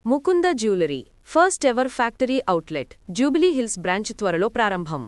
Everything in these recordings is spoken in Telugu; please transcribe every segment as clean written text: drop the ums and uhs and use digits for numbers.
Mukunda jewellery first ever factory outlet jubilee hills branch త్వరలో ప్రారంభం.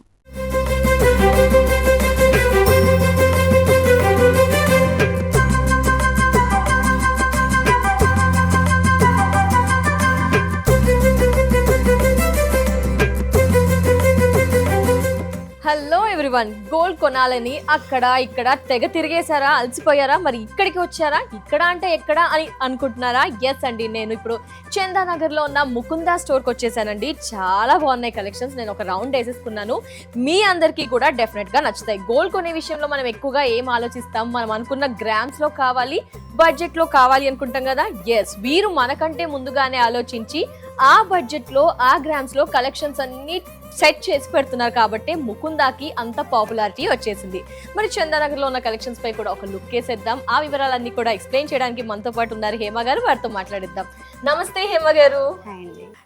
హలో ఎవ్రీవన్, గోల్డ్ కొనాలని అక్కడ ఇక్కడ తెగ తిరిగేశారా, అలసిపోయారా? మరి ఇక్కడికి వచ్చారా? ఇక్కడ అంటే ఎక్కడ అని అనుకుంటున్నారా? ఎస్ అండి, నేను ఇప్పుడు చందానగర్లో ఉన్న ముకుందా స్టోర్కి వచ్చేసానండి. చాలా బాగున్నాయి కలెక్షన్స్. నేను ఒక రౌండ్ వేసేసుకున్నాను. మీ అందరికీ కూడా డెఫినెట్గా నచ్చుతాయి. గోల్డ్ కొనే విషయంలో మనం ఎక్కువగా ఏం ఆలోచిస్తాం? మనం అనుకున్న గ్రామ్స్లో కావాలి, బడ్జెట్లో కావాలి అనుకుంటాం కదా. ఎస్, వీరు మనకంటే ముందుగానే ఆలోచించి ఆ బడ్జెట్లో ఆ గ్రామ్స్లో కలెక్షన్స్ అన్ని సెట్ చేసి పెడుతున్నారు కాబట్టి ముకుందాకి అంత పాపులారిటీ వచ్చేసింది. మరి చందానగర్లో ఉన్న కలెక్షన్స్ పై కూడా ఒక లుక్ వేసేద్దాం. ఆ వివరాలన్నీ కూడా ఎక్స్ప్లెయిన్ చేయడానికి మనతో పాటు ఉన్నారు హేమ గారు. వారితో మాట్లాడిద్దాం. నమస్తే హేమ గారు.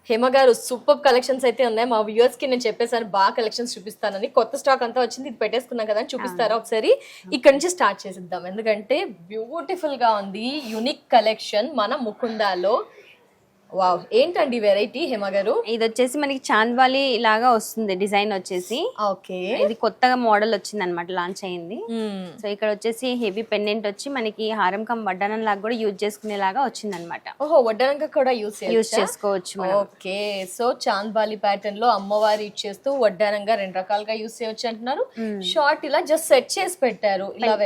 హేమ గారు, సూపర్ కలెక్షన్స్ అయితే ఉన్నాయి. మా వ్యూవర్స్ కి నేను చెప్పేసాను బాగా కలెక్షన్స్ చూపిస్తానని. కొత్త స్టాక్ అంతా వచ్చింది, ఇది పెట్టేసుకున్నాం కదా అని చూపిస్తారా ఒకసారి? ఇక్కడ నుంచి స్టార్ట్ చేసిద్దాం, ఎందుకంటే బ్యూటిఫుల్ గా ఉంది యూనిక్ కలెక్షన్ మన ముకుందాలో. వావ్, ఏంటండి వెరైటీ హేమ గారు? ఇది వచ్చేసి మనకి చాంద్వాలి లాగా వస్తుంది డిజైన్ వచ్చేసి. ఓకే, ఇది కొత్తగా మోడల్ వచ్చింది అనమాట, లాంచ్ అయింది. సో ఇక్కడ వచ్చేసి హెవీ పెండెంట్ వచ్చి మనకి హారం కమ్ వడ్డానం లాగా కూడా యూజ్ చేసుకునేలాగా వచ్చింది అనమాట. ఓహో, వడ్డానంగా కూడా యూజ్ చేసుకోవచ్చు. ఓకే, సో చాంద్వాలి ప్యాటర్న్ లో అమ్మవారి ఇచ్చేస్తూ వడ్డానంగా రెండు రకాలుగా యూజ్ చేయొచ్చు అంటున్నారు. షార్ట్ ఇలా జస్ట్ సెట్ చేసి పెట్టారు. ఇలా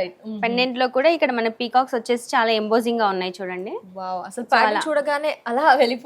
పెండెంట్ లో కూడా ఇక్కడ మన పీకాక్స్ వచ్చేసి చాలా ఎంబోజింగ్ గా ఉన్నాయి చూడండి. వావ్, అసలు ప్యాటర్న్ చూడగానే అలా వెళ్ళిపోతుంది.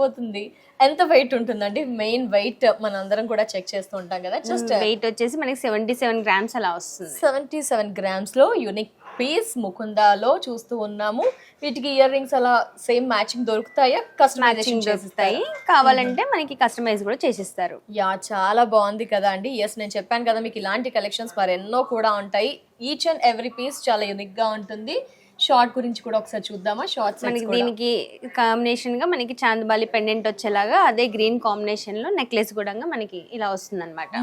ఎంత వెయిట్ ఉంటుందండి? మెయిన్ వెయిట్ మన అందరం కూడా చెక్ చేస్తూ ఉంటాం కదా. జస్ట్ వెయిట్ వచ్చేసి మనకి 77 గ్రామ్స్ అలా వస్తుంది. 77 గ్రామ్స్ లో యూనిక్ పీస్ ముకుందాలో చూస్తూ ఉన్నాము. వీటికి ఇయర్ రింగ్స్ అలా సేమ్ మ్యాచింగ్ దొరుకుతాయా? కస్టమైజేషన్ చేస్తాయి, కావాలంటే మనకి కస్టమైజ్ కూడా చేసిస్తారు. యా, చాలా బాగుంది కదా అండి. ఎస్, నేను చెప్పాను కదా మీకు ఇలాంటి కలెక్షన్స్ మరెన్నో కూడా ఉంటాయి. ఈచ్ అండ్ ఎవ్రీ పీస్ చాలా యూనిక్ గా ఉంటుంది. షార్ట్ గురించి కూడా ఒకసారి చూద్దామా? షార్ట్స్ మనకి దీనికి కాంబినేషన్ గా మనకి చాందబాలి పెండెంట్ వచ్చేలాగా అదే గ్రీన్ కాంబినేషన్ లో నెక్లెస్ కూడా మనకి ఇలా వస్తుంది అనమాట.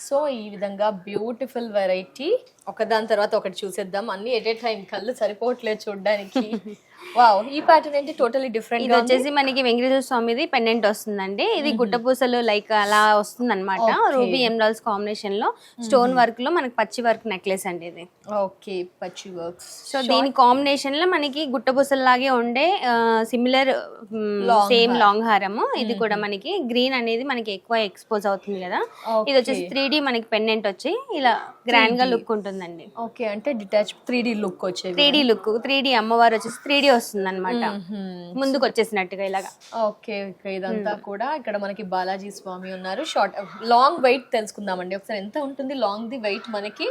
సో ఈ విధంగా బ్యూటిఫుల్ వెరైటీ ఒకదాని తర్వాత ఒకటి చూసేద్దాం. అన్ని ఎట్ ఏ టైం కళ్ళు సరిపోవట్లేదు చూడడానికి. వావ్, ఈ ప్యాటర్న్ ఏంటి? Totally different. ఇది వచ్చేసి మనకి వెంకటేశ్వర స్వామిది పెండెంట్ వస్తుందండి. ఇది గుట్టపూసలు లైక్ అలా వస్తుంది అనమాట. రూబీ ఎమరాల్డ్స్ కాంబినేషన్ లో స్టోన్ వర్క్ లో మనకి పచ్చి వర్క్ నెక్లెస్ అండి ఇది. ఓకే, పచ్చి వర్క్స్. సో దీని కాంబినేషన్ లో మనకి గుట్టపూసలు లాగే ఉండే సిమిలర్ సేమ్ లాంగ్ హారము. ఇది కూడా మనకి గ్రీన్ అనేది మనకి ఎక్కువ ఎక్స్పోజ్ అవుతుంది కదా. ఇది వచ్చేసి 3D మనకి పెండెంట్ వచ్చి ఇలా గ్రాండ్ గా లుక్ ఉంటుందండి. ఓకే, అంటే డిటాచ్ 3D లుక్ వచ్చేది. 3D లుక్, 3D అమ్మవారు వచ్చేసి 3D వస్తుంది అనమాట, ముందుకు వచ్చేసినట్టుగా ఇలాగా. ఓకే, ఇదంతా కూడా ఇక్కడ మనకి బాలాజీ స్వామి ఉన్నారు. షార్ట్ లాంగ్ వెయిట్ తెలుసుకుందామండి ఒకసారి. ఎంత ఉంటుంది లాంగ్ ది వెయిట్ మనకి?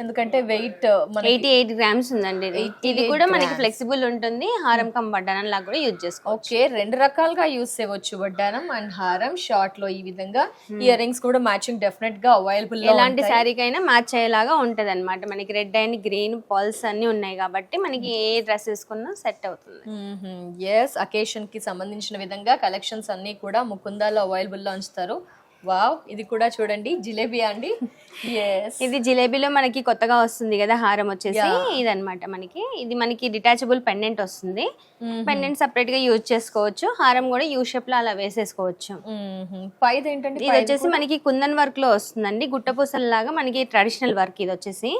ఎందుకంటే వెయిట్ 88 గ్రామ్స్ ఉందండి. ఇది కూడా మనకి ఫ్లెక్సిబుల్ ఉంటుంది. హారం కమ్ వడ్డానం లాగా కూడా యూజ్ చేసుకోవచ్చు. ఓకే, రెండు రకాలుగా యూజ్ చేయవచ్చు, వడ్డానం అండ్ హారం. షార్ట్ లో ఈ విధంగా ఇయర్ రింగ్స్ కూడా మ్యాచింగ్ డెఫినెట్ గా అవైలబుల్. ఎలాంటి శారీకి అయినా మ్యాచ్ అయ్యేలాగా ఉంటది అనమాట. మనకి రెడ్ అండ్ గ్రీన్ పల్స్ అన్ని ఉన్నాయి కాబట్టి మనకి ఏ డ్రెస్ వేసుకున్నా సెట్ అవుతుంది. ఎస్, అకేషన్ కి సంబంధించిన విధంగా కలెక్షన్స్ అన్ని కూడా ముకుందాలో అవైలబుల్ లో ఉంచుతారు. వావ్, ఇది కూడా చూడండి, జిలేబీ అండి. ఇది జిలేబీలో మనకి కొత్తగా వస్తుంది కదా హారం వచ్చేసి. ఇదనమాట మనకి. ఇది మనకి డిటాచబుల్ పెండెంట్ వస్తుంది. పెండెంట్ సెపరేట్ గా యూజ్ చేసుకోవచ్చు. హారం కూడా యూ షేప్ లో అలా వేసేసుకోవచ్చు. ఇది వచ్చేసి మనకి కుందన్ వర్క్ లో వస్తుందండి. గుట్టపూసల లాగా మనకి ట్రెడిషనల్ వర్క్. ఇది వచ్చేసి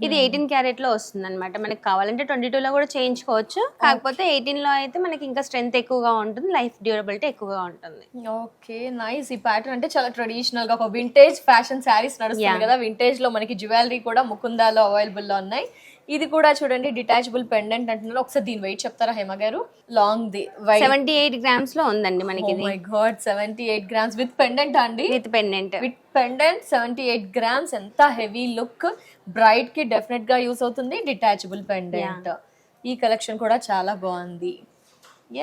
ఇది 18 క్యారెట్ లో వస్తుంది అనమాట. మనకి కావాలంటే 22 లో కూడా చేయించుకోవచ్చు. కాకపోతే 18 లో అయితే మనకి ఇంకా స్ట్రెంత్ ఎక్కువగా ఉంటుంది, లైఫ్ డ్యూరబిలిటీ ఎక్కువగా ఉంటుంది. Okay, nice. ఈ ప్యాటర్న్ అంటే చాలా ట్రెడిషనల్ గా ఒక వింటేజ్ ఫ్యాషన్ శారీస్ నడుస్తుంది కదా. వింటేజ్ లో మనకి జ్యువెలరీ కూడా ముకుందాలో అవైలబుల్ లో ఉన్నాయి. ఇది కూడా చూడండి, డిటాచబుల్ పెండెంట్ అంటున్నారు. ఒకసారి దీని వెయిట్ చెప్తారా హేమ గారు? లాంగ్ ది 78 గ్రామ్స్ లో ఉందండి మనకి. My god, 78 grams with pendant అండి. With pendant 78 grams. ఎంత హెవీ లుక్. బ్రైడ్ కి డెఫినెట్ గా యూస్ అవుతుంది డిటాచబుల్ పెండెంట్. ఈ కలెక్షన్ కూడా చాలా బాగుంది.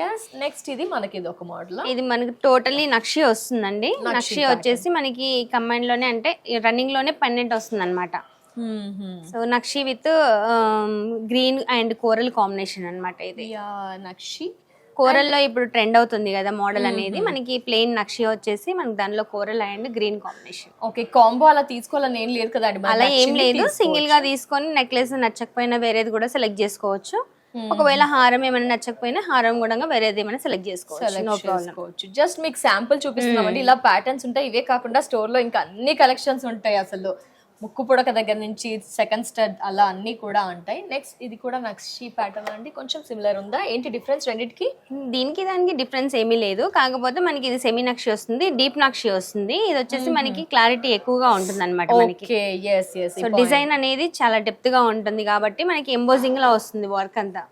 ఎస్, నెక్స్ట్ ఇది మనకి ఇది ఒక మోడల్. ఇది మనకి టోటల్లీ నక్షి వస్తుందండి. నక్షి వచ్చేసి మనకి కంబైన్ లోనే అంటే రన్నింగ్ లోనే పెండెంట్ వస్తుంది అనమాట. So nakshi with green and coral combination అనమాట. ఇది నక్షి కోరల్లో ఇప్పుడు ట్రెండ్ అవుతుంది కదా మోడల్ అనేది. మనకి ప్లెయిన్ నక్షి వచ్చేసి మనకి దానిలో coral and green combination. Okay, combo అలా తీసుకోవాలని ఏం లేదు కదండి? అలా ఏం లేదు, సింగిల్ గా తీసుకొని నెక్లెస్ నచ్చకపోయినా వేరేది కూడా సెలెక్ట్ చేసుకోవచ్చు. ఒకవేళ హారం ఏమైనా నచ్చకపోయినా హారం కూడా వేరేది ఏమైనా సెలెక్ట్ చేసుకోవచ్చు, నో ప్రాబ్లం. జస్ట్ మీకు శాంపుల్ చూపిస్తున్నామండి. ఇలా ప్యాటర్న్స్ ఉంటాయి. ఇవే కాకుండా స్టోర్ లో ఇంకా అన్ని కలెక్షన్స్ ఉంటాయి. అసలు ముక్కు పుడక దగ్గర నుంచి సెకండ్ స్టడ్ అలా అన్ని కూడా ఉంటాయి. నెక్స్ట్ ఇది కూడా నక్షి ప్యాటర్న్ అండి, కొంచెం సిమిలర్ ఉందా? ఏంటి డిఫరెన్స్ రెండింటికి? దీనికి దానికి డిఫరెన్స్ ఏమీ లేదు, కాకపోతే మనకి ఇది సెమీ నక్షి వస్తుంది, డీప్ నక్షి వస్తుంది. ఇది వచ్చేసి మనకి క్లారిటీ ఎక్కువగా ఉంటుంది అనమాట మనకి. సో డిజైన్ అనేది చాలా డెప్త్ గా ఉంటుంది కాబట్టి మనకి ఎంబోజింగ్ లా వస్తుంది వర్క్ అంతా.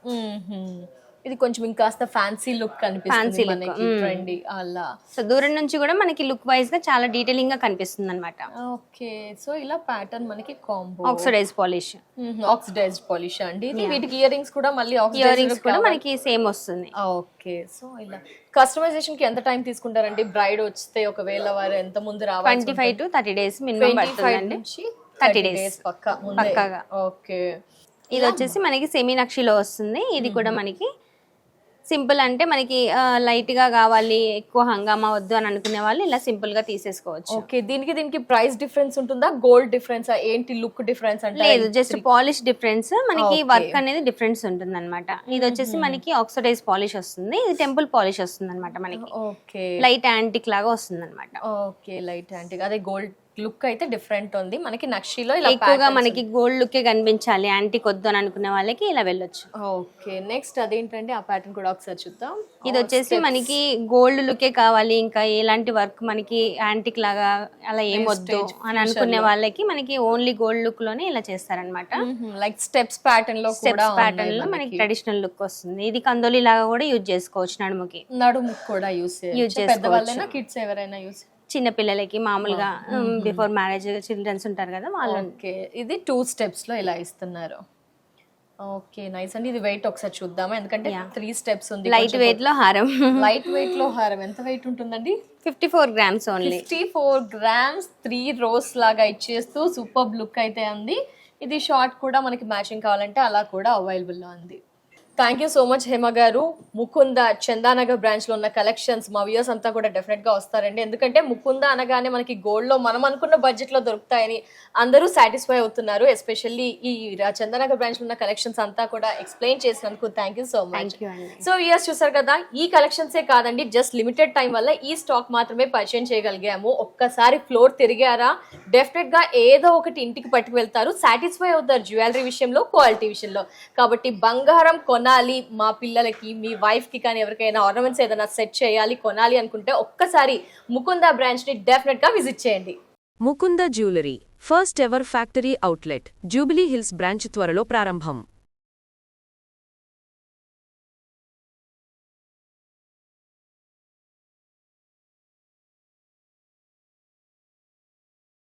ఇది కొంచెం ఇంకాస్త ఫ్యాన్సీ లుక్ కనిపిస్తుంది మనకి, ట్రెండీ అలా. సో దూరం నుంచి కూడా మనకి లుక్ వైజ్ గా చాలా డీటెయిలింగ్ గా కనిపిస్తుంది అనమాట. ఓకే, సో ఇలా ప్యాటర్న్ మనకి combo oxidised polish, oxidised polish అండి. ఇది వీటికి ఇయర్ రింగ్స్ కూడా మళ్ళీ ఇయర్ రింగ్స్ కూడా మనకి సేమ్ వస్తుంది. ఓకే, సో ఇలా కస్టమైజేషన్ కి ఎంత టైం తీసుకుంటారండి? బ్రైడ్ వస్తే ఒకవేళ వారు ఎంత ముందు రావాలి? 25 to 30 days మినిమం పడుతుందండి. 30 days పక్కాగా. ఓకే, ఇది వచ్చేసి మనకి సెమీ నక్షిలో వస్తుంది. ఇది కూడా మనకి సింపుల్, అంటే మనకి లైట్ గా కావాలి, ఎక్కువ హంగామా వద్దు అని అనుకునే వాళ్ళు ఇలా సింపుల్ గా తీసేసుకోవచ్చు. ఓకే, దీనికి ప్రైస్ డిఫరెన్స్ ఉంటుందా? గోల్డ్ డిఫరెన్స్ ఏంటి? లుక్ డిఫరెన్స్ అంటే లేదు, జస్ట్ పాలిష్ డిఫరెన్స్, మనకి వర్క్ అనేది డిఫరెన్స్ ఉంటుంది అనమాట. ఇది వచ్చేసి మనకి ఆక్సిడైజ్ పాలిష్ వస్తుంది, ఇది టెంపుల్ పాలిష్ వస్తుంది అనమాట మనకి. ఓకే, లైట్ యాంటిక్ లాగా వస్తుంది అనమాట. Okay, light antique. అదే గోల్డ్ లుక్ అయితే డిఫరెంట్ ఉంది మనకి. నక్షిలో ఇలా ఎక్కువగా మనకి గోల్డ్ లుక్ కనిపించాలి, యాంటిక్ వద్దు అని అనుకునే వాళ్ళకి ఇలా వెళ్ళొచ్చు. ఓకే, నెక్స్ట్ అదేంటంటే ఆ ప్యాటర్న్ కూడా ఒకసారి చూద్దాం. ఇది వచ్చేసి మనకి గోల్డ్ లుకే కావాలి, ఇంకా ఎలాంటి వర్క్ మనకి యాంటిక్ లాగా అలా ఏం వద్దు అని అనుకునే వాళ్ళకి మనకి ఓన్లీ గోల్డ్ లుక్ లోనే ఇలా చేస్తారనమాట. లైక్ స్టెప్స్ ప్యాటర్న్ లో లో మనకి ట్రెడిషనల్ లుక్ వస్తుంది. ఇది కందోలి లాగా కూడా యూజ్ చేసుకోవచ్చు, నడుముకి కూడా యూజ్ చేసుకోవచ్చు. కిడ్స్ ఎవరైనా యూజ్, చిన్న పిల్లలకి మామూలుగా బిఫోర్ మ్యారేజ్ చిల్డ్రన్స్ ఉంటారు కదా వాళ్ళు. ఓకే, ఇది 2 steps లో ఇలా ఇస్తున్నారు. ఓకే, నైస్ అండి. ఇది వెయిట్ ఒకసారి చూద్దామా, ఎందుకంటే 3 steps ఉంది. లైట్ వెయిట్ లో హారం. లైట్ వెయిట్ లో హారం ఎంత వెయిట్ ఉంటుందండి? 54 grams ఓన్లీ. 54 grams, 3 rows లాగా ఇచ్చేస్తూ సూపర్ లుక్ అయితే ఉంది. ఇది షార్ట్ కూడా మనకి మ్యాచింగ్ కావాలంటే అలా కూడా అవైలబుల్ లో ఉంది. Thank you so much Hema గారు. ముకుంద చందానగర్ బ్రాంచ్ లో ఉన్న కలెక్షన్స్ మా వ్యూయర్స్ అంతా కూడా డెఫినెట్ గా వస్తారండి, ఎందుకంటే ముకుంద అనగానే మనకి గోల్డ్ లో మనం అనుకున్న బడ్జెట్ లో దొరుకుతాయని అందరూ సాటిస్ఫై అవుతున్నారు. ఎస్పెషల్లీ ఈ చందానగర్ బ్రాంచ్ లో ఉన్న కలెక్షన్స్ అంతా కూడా ఎక్స్ప్లెయిన్ చేసినందుకు thank you so much. So viewers చూసారు కదా, ఈ కలెక్షన్సే కాదండి, జస్ట్ లిమిటెడ్ టైం వల్ల ఈ స్టాక్ మాత్రమే పరిచయం చేయగలిగాము. ఒక్కసారి ఫ్లోర్ తిరిగారా డెఫినెట్ గా ఏదో ఒకటి ఇంటికి పట్టుకు వెళ్తారు, సాటిస్ఫై అవుతారు జ్యువెలరీ విషయంలో, క్వాలిటీ విషయంలో. కాబట్టి బంగారం కొనాలి, మా పిల్లలకి, మీ వైఫ్ కి కానీ ఎవరికైనా ఆర్నమెంట్స్ ఏదైనా సెట్ చేయాలి, కొనాలి అనుకుంటే ఒక్కసారి ముకుంద బ్రాంచ్ ని డెఫినెట్ గా విజిట్ చేయండి. Mukunda jewellery first ever factory outlet jubilee hills branch త్వరలో ప్రారంభం.